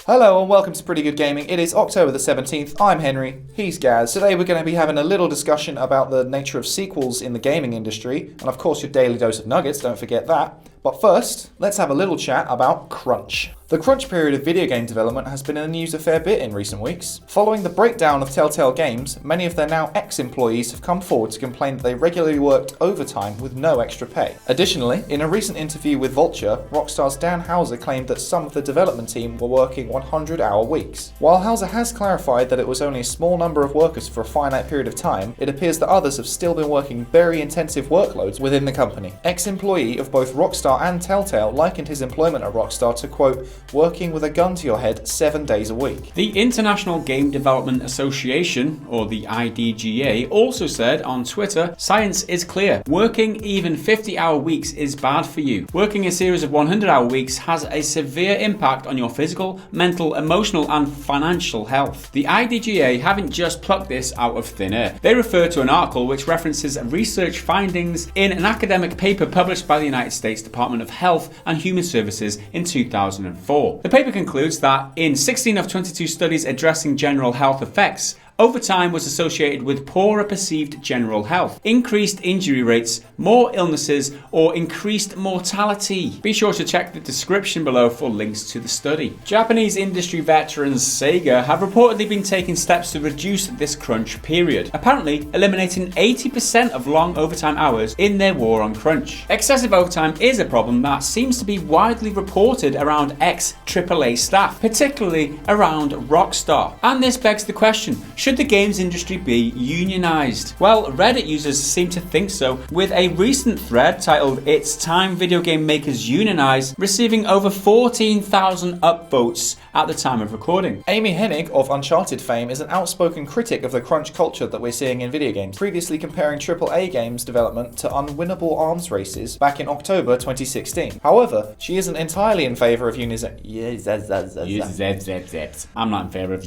Hello and welcome to Pretty Good Gaming. It is October the 17th. I'm Henry. He's Gaz. Today we're going to be having a little discussion about the nature of sequels in the gaming industry. And of course your daily dose of nuggets, don't forget that. But first, let's have a little chat about crunch. The crunch period of video game development has been in the news a fair bit in recent weeks. Following the breakdown of Telltale Games, many of their now ex-employees have come forward to complain that they regularly worked overtime with no extra pay. Additionally, in a recent interview with Vulture, Rockstar's Dan Houser claimed that some of the development team were working 100-hour weeks. While Houser has clarified that it was only a small number of workers for a finite period of time, it appears that others have still been working very intensive workloads within the company. Ex-employee of both Rockstar and Telltale likened his employment at Rockstar to, quote, working with a gun to your head 7 days a week. The International Game Development Association, or the IDGA, also said on Twitter, science is clear. Working even 50-hour weeks is bad for you. Working a series of 100-hour weeks has a severe impact on your physical, mental, emotional and financial health. The IDGA haven't just plucked this out of thin air. They refer to an article which references research findings in an academic paper published by the United States Department of Health and Human Services in 2004. The paper concludes that in 16 of 22 studies addressing general health effects, overtime was associated with poorer perceived general health, increased injury rates, more illnesses, or increased mortality. Be sure to check the description below for links to the study. Japanese industry veterans Sega have reportedly been taking steps to reduce this crunch period, apparently eliminating 80% of long overtime hours in their war on crunch. Excessive overtime is a problem that seems to be widely reported around ex-AAA staff, particularly around Rockstar. And this begs the question, should the games industry be unionized? Well, Reddit users seem to think so, with a recent thread titled "It's Time Video Game Makers Unionize" receiving over 14,000 upvotes at the time of recording. Amy Hennig of Uncharted fame is an outspoken critic of the crunch culture that we're seeing in video games, previously comparing AAA games development to unwinnable arms races back in October 2016. However, she isn't entirely in favour of unionization. I'm not in favour of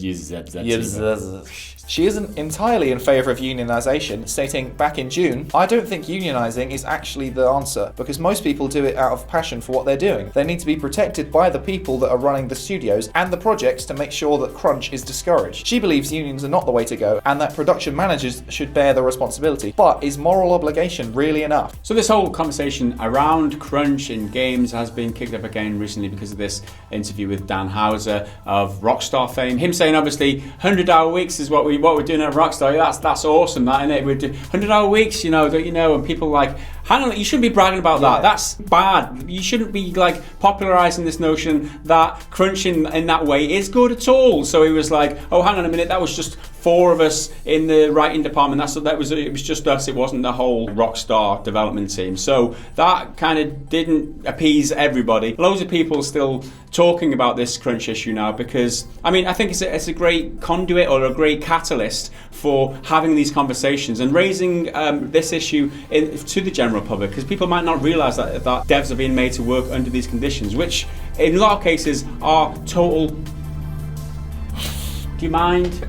She isn't entirely in favour of unionisation, stating, back in June, I don't think unionising is actually the answer, because most people do it out of passion for what they're doing. They need to be protected by the people that are running the studios and the projects to make sure that crunch is discouraged. She believes unions are not the way to go, and that production managers should bear the responsibility. But is moral obligation really enough? So this whole conversation around crunch in games has been kicked up again recently because of this interview with Dan Houser of Rockstar fame. Him saying, obviously, 100-hour weeks is what we're doing at Rockstar. That's awesome, that, isn't it? We're doing 100-hour weeks, don't you know? And people are like, hang on, you shouldn't be bragging about that. That's bad. You shouldn't be popularizing this notion that crunching in that way is good at all. So he was like, oh, hang on a minute, that was just 4 of us in the writing department. It was just us. It wasn't the whole Rockstar development team. So that kind of didn't appease everybody. Loads of people still talking about this crunch issue now because, I think it's a great conduit or a great catalyst for having these conversations and raising this issue to the general public, because people might not realise that devs are being made to work under these conditions, which in a lot of cases are total... Do you mind?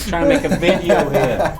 Trying to make a video here.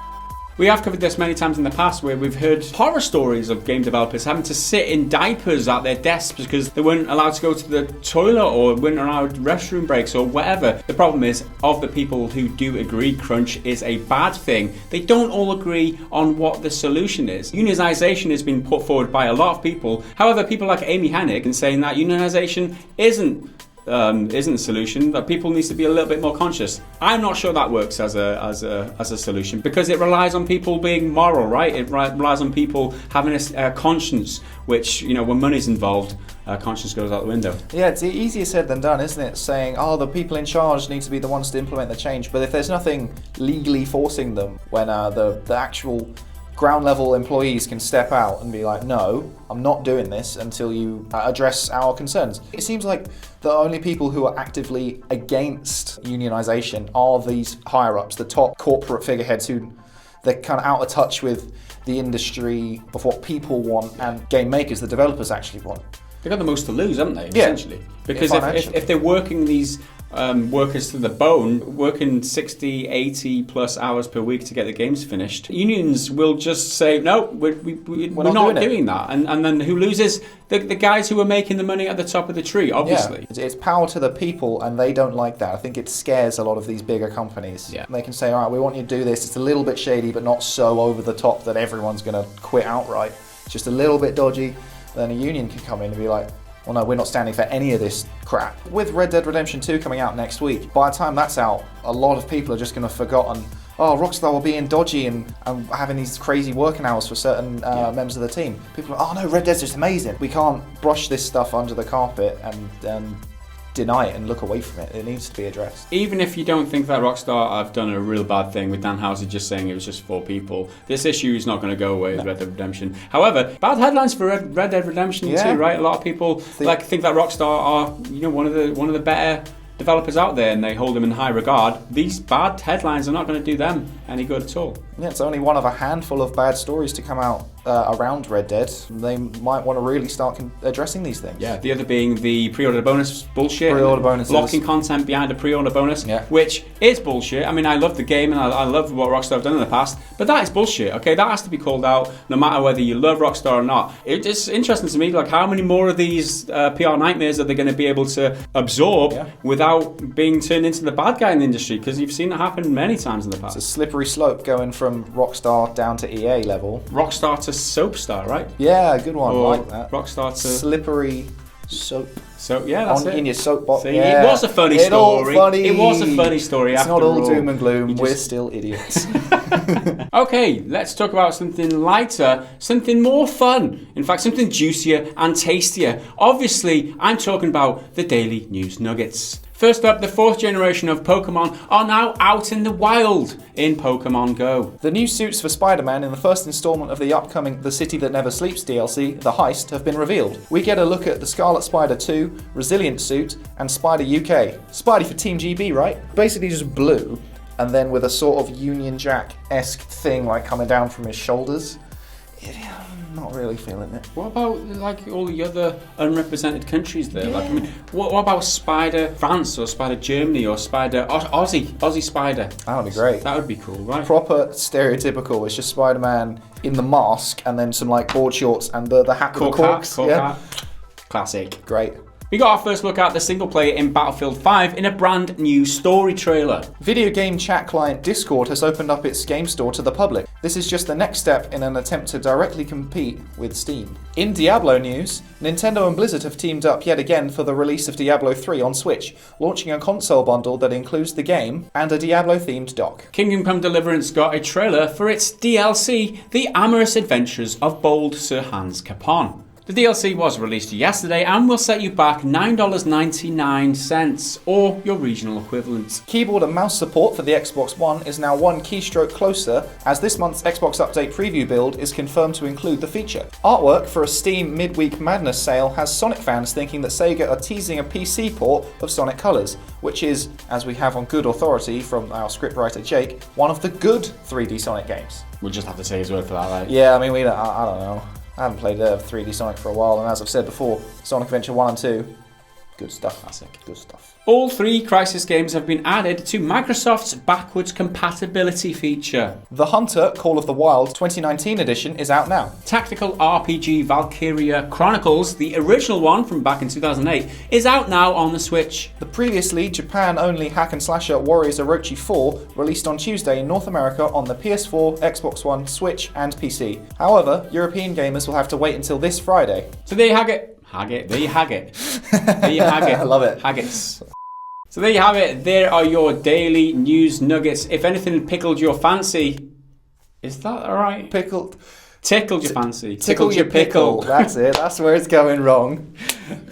We have covered this many times in the past where we've heard horror stories of game developers having to sit in diapers at their desks because they weren't allowed to go to the toilet or weren't allowed restroom breaks or whatever. The problem is, of the people who do agree crunch is a bad thing, they don't all agree on what the solution is. Unionization has been put forward by a lot of people. However, people like Amy Hennig are saying that unionization isn't the solution, that people need to be a little bit more conscious. I'm not sure that works as a solution because it relies on people being moral, right? It relies on people having a conscience, which, when money's involved, conscience goes out the window. Yeah, it's easier said than done, isn't it? Saying, the people in charge need to be the ones to implement the change. But if there's nothing legally forcing them, when the actual ground level employees can step out and be like, no, I'm not doing this until you address our concerns. It seems like the only people who are actively against unionization are these higher ups, the top corporate figureheads who they're kind of out of touch with the industry of what people want and game makers, the developers, actually want. They've got the most to lose, haven't they? Essentially, because if they're working these workers to the bone, working 60, 80 plus hours per week to get the games finished, unions will just say, no, we're not doing that. And then who loses? The guys who are making the money at the top of the tree, obviously. Yeah. It's power to the people, and they don't like that. I think it scares a lot of these bigger companies. Yeah. They can say, all right, we want you to do this. It's a little bit shady, but not so over the top that everyone's going to quit outright. It's just a little bit dodgy. Then a union can come in and be like, well, no, we're not standing for any of this crap. With Red Dead Redemption 2 coming out next week, by the time that's out, a lot of people are just going to have forgotten, oh, Rockstar were being dodgy and having these crazy working hours for certain members of the team. People are, oh no, Red Dead's just amazing. We can't brush this stuff under the carpet and deny it and look away from it. It needs to be addressed. Even if you don't think that Rockstar have done a real bad thing with Dan Houser just saying it was just 4 people, this issue is not going to go away with Red Dead Redemption. However, bad headlines for Red Dead Redemption 2, right? A lot of people think that Rockstar are one of the better developers out there, and they hold them in high regard. These bad headlines are not going to do them any good at all. Yeah, it's only one of a handful of bad stories to come out around Red Dead. They might want to really start addressing these things. Yeah, the other being the pre-order bonus bullshit. Pre-order bonuses. Locking content behind a pre-order bonus, which is bullshit. I mean, I love the game and I love what Rockstar have done in the past, but that is bullshit, okay? That has to be called out no matter whether you love Rockstar or not. It's interesting to me, like, how many more of these PR nightmares are they going to be able to absorb without being turned into the bad guy in the industry? Because you've seen it happen many times in the past. It's a slippery slope going from Rockstar down to EA level. Rockstar to Soapstar, right? Yeah, good one. Or like that. Rockstar to slippery soap. So yeah, that's it. In your soapbox. See, it was a funny story. It was a funny story. It's after not all all. doom and gloom. We're still idiots. Okay, let's talk about something lighter, something more fun. In fact, something juicier and tastier. Obviously, I'm talking about the daily news nuggets. First up, the 4th generation of Pokemon are now out in the wild in Pokemon Go. The new suits for Spider-Man in the first installment of the upcoming The City That Never Sleeps DLC, The Heist, have been revealed. We get a look at the Scarlet Spider 2, Resilient Suit, and Spider UK. Spidey for Team GB, right? Basically just blue, and then with a sort of Union Jack-esque thing like coming down from his shoulders. I'm not really feeling it. What about like all the other unrepresented countries there? Like, I mean, what about Spider France or Spider Germany or Spider Aussie Spider? That would be great. That would be cool, right? Proper stereotypical. It's just Spider-Man in the mask and then some like board shorts and the hat with the corks. Hat. Classic. Great. We got our first look at the single player in Battlefield 5 in a brand new story trailer. Video game chat client Discord has opened up its game store to the public. This is just the next step in an attempt to directly compete with Steam. In Diablo news, Nintendo and Blizzard have teamed up yet again for the release of Diablo 3 on Switch, launching a console bundle that includes the game and a Diablo-themed dock. Kingdom Come Deliverance got a trailer for its DLC, The Amorous Adventures of Bold Sir Hans Capon. The DLC was released yesterday and will set you back $9.99, or your regional equivalent. Keyboard and mouse support for the Xbox One is now one keystroke closer, as this month's Xbox Update preview build is confirmed to include the feature. Artwork for a Steam Midweek Madness sale has Sonic fans thinking that Sega are teasing a PC port of Sonic Colors, which is, as we have on good authority from our scriptwriter Jake, one of the good 3D Sonic games. We'll just have to take his word for that, right? Yeah, I mean, I don't know. I haven't played 3D Sonic for a while, and as I've said before, Sonic Adventure 1 and 2, good stuff. Classic. Good stuff. All 3 Crysis games have been added to Microsoft's backwards compatibility feature. The Hunter Call of the Wild 2019 edition is out now. Tactical RPG Valkyria Chronicles, the original one from back in 2008, is out now on the Switch. The previously Japan-only hack and slasher Warriors Orochi 4 released on Tuesday in North America on the PS4, Xbox One, Switch and PC. However, European gamers will have to wait until this Friday. So there you have it. There you have it. I love it. Haggits. So there you have it. There are your daily news nuggets. If anything pickled your fancy, is that alright? Tickled your fancy. Tickle your pickle. That's it. That's where it's going wrong.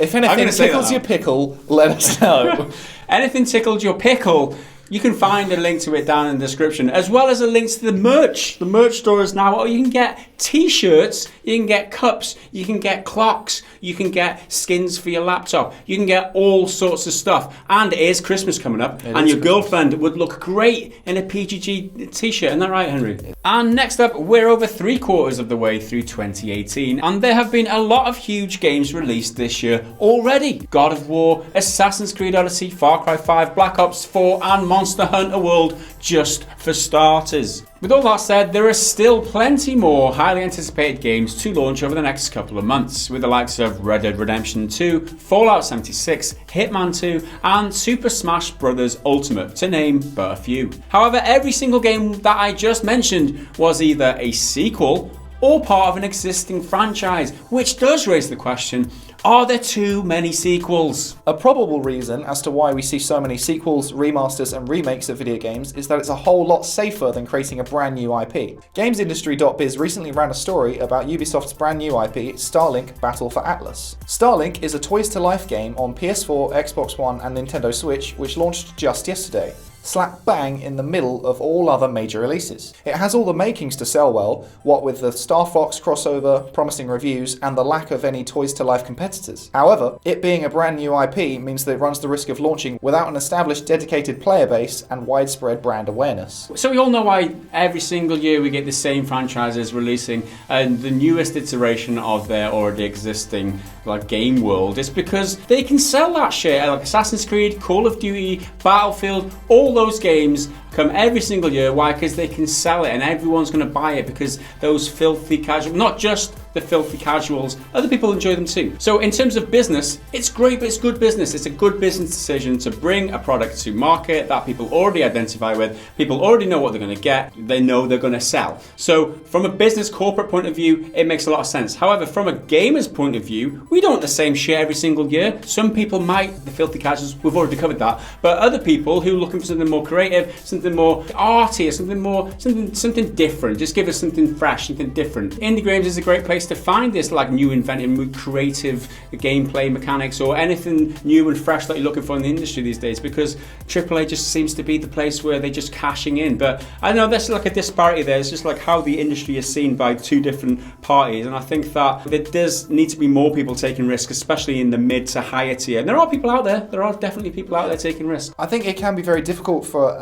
If anything tickles your pickle, let us know. Anything tickled your pickle, You can find a link to it down in the description, as well as a link to the merch. The merch store is now, you can get t-shirts, you can get cups, you can get clocks, you can get skins for your laptop, you can get all sorts of stuff. And it is Christmas coming up, and your girlfriend would look great in a PGG t-shirt. Isn't that right, Henry? And next up, we're over 3/4 of the way through 2018, and there have been a lot of huge games released this year already. God of War, Assassin's Creed Odyssey, Far Cry 5, Black Ops 4, and Monster Hunter World, just for starters. With all that said, there are still plenty more highly anticipated games to launch over the next couple of months, with the likes of Red Dead Redemption 2, Fallout 76, Hitman 2, and Super Smash Bros. Ultimate, to name but a few. However, every single game that I just mentioned was either a sequel or part of an existing franchise, which does raise the question, are there too many sequels? A probable reason as to why we see so many sequels, remasters and remakes of video games is that it's a whole lot safer than creating a brand new IP. GamesIndustry.biz recently ran a story about Ubisoft's brand new IP, Starlink Battle for Atlas. Starlink is a toys-to-life game on PS4, Xbox One and Nintendo Switch, which launched just yesterday. Slap bang in the middle of all other major releases. It has all the makings to sell well, what with the Star Fox crossover, promising reviews, and the lack of any toys-to-life competitors. However, it being a brand new IP means that it runs the risk of launching without an established dedicated player base and widespread brand awareness. So we all know why every single year we get the same franchises releasing the newest iteration of their already existing game world. It's because they can sell that shit, like Assassin's Creed, Call of Duty, Battlefield, all those games come every single year. Why? Because they can sell it and everyone's going to buy it, because those filthy casuals, not just the filthy casuals, other people enjoy them too. So in terms of business, it's great, but it's good business. It's a good business decision to bring a product to market that people already identify with, people already know what they're going to get, they know they're going to sell. So from a business corporate point of view, it makes a lot of sense. However, from a gamer's point of view, we don't want the same shit every single year. Some people might, the filthy casuals, we've already covered that, but other people who are looking for something more creative, something more arty, or something different, just give us something fresh, something different. Indie games is a great place to find this new inventive, creative gameplay mechanics or anything new and fresh that you're looking for in the industry these days, because AAA just seems to be the place where they're just cashing in. But I know there's a disparity there. It's just how the industry is seen by two different parties, and I think that there does need to be more people taking risks, especially in the mid to higher tier. And there are people out there. There are definitely people out there taking risks. I think it can be very difficult for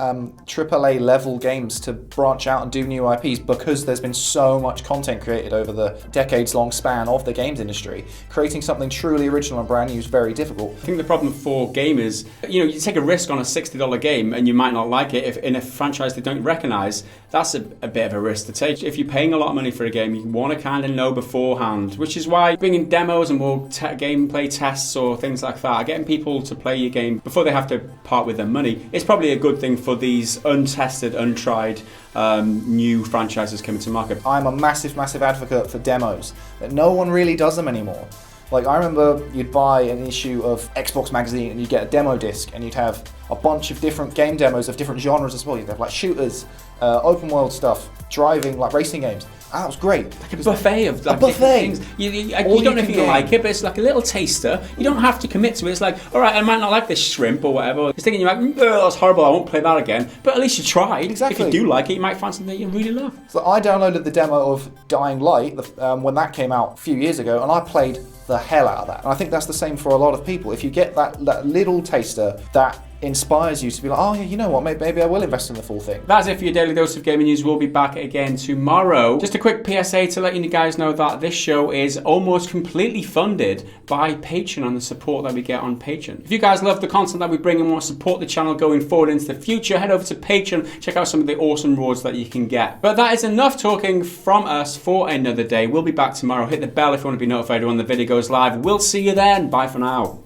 AAA level games to branch out and do new IPs, because there's been so much content created over the decades-long span of the games industry. Creating something truly original and brand new is very difficult. I think the problem for gamers, you take a risk on a $60 game and you might not like it if in a franchise they don't recognise. That's a bit of a risk to take. If you're paying a lot of money for a game, you want to kind of know beforehand, which is why bringing demos and more gameplay tests or things like that, getting people to play your game before they have to part with their money, is probably a good thing for these untested, untried new franchises coming to market. I'm a massive advocate for demos, but no one really does them anymore. I remember you'd buy an issue of Xbox magazine and you'd get a demo disc and you'd have a bunch of different game demos of different genres as well. You'd have shooters, open world stuff, driving, racing games. And that was great. A buffet of different things. You don't know if you like it, but it's a little taster. You don't have to commit to it. It's all right, I might not like this shrimp or whatever. It's thinking you're that's horrible, I won't play that again. But at least you tried. Exactly. If you do like it, you might find something that you really love. So I downloaded the demo of Dying Light when that came out a few years ago, and I played the hell out of that. And I think that's the same for a lot of people. If you get that little taster that inspires you to be oh yeah, you know what, maybe I will invest in the full thing. That's it for your daily dose of gaming news. We'll be back again tomorrow. Just a quick PSA to let you guys know that this show is almost completely funded by Patreon and the support that we get on Patreon. If you guys love the content that we bring and want to support the channel going forward into the future, head over to Patreon, check out some of the awesome rewards that you can get. But that is enough talking from us for another day. We'll be back tomorrow. Hit the bell if you want to be notified when the video goes live. We'll see you then. Bye for now.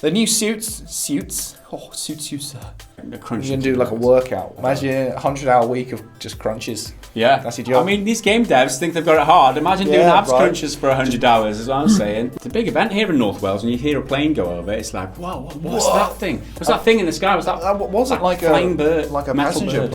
The new suits. Oh, suits you, sir. The crunch. You can do a workout. Imagine a 100-hour week of just crunches. Yeah. That's your job. I mean, these game devs think they've got it hard. Imagine doing abs crunches for 100 hours, is what I'm saying. It's a big event here in North Wales, and you hear a plane go over. It's whoa, what's that thing? What's that thing in the sky? Was that was it like flying bird? Like a metal passenger bird?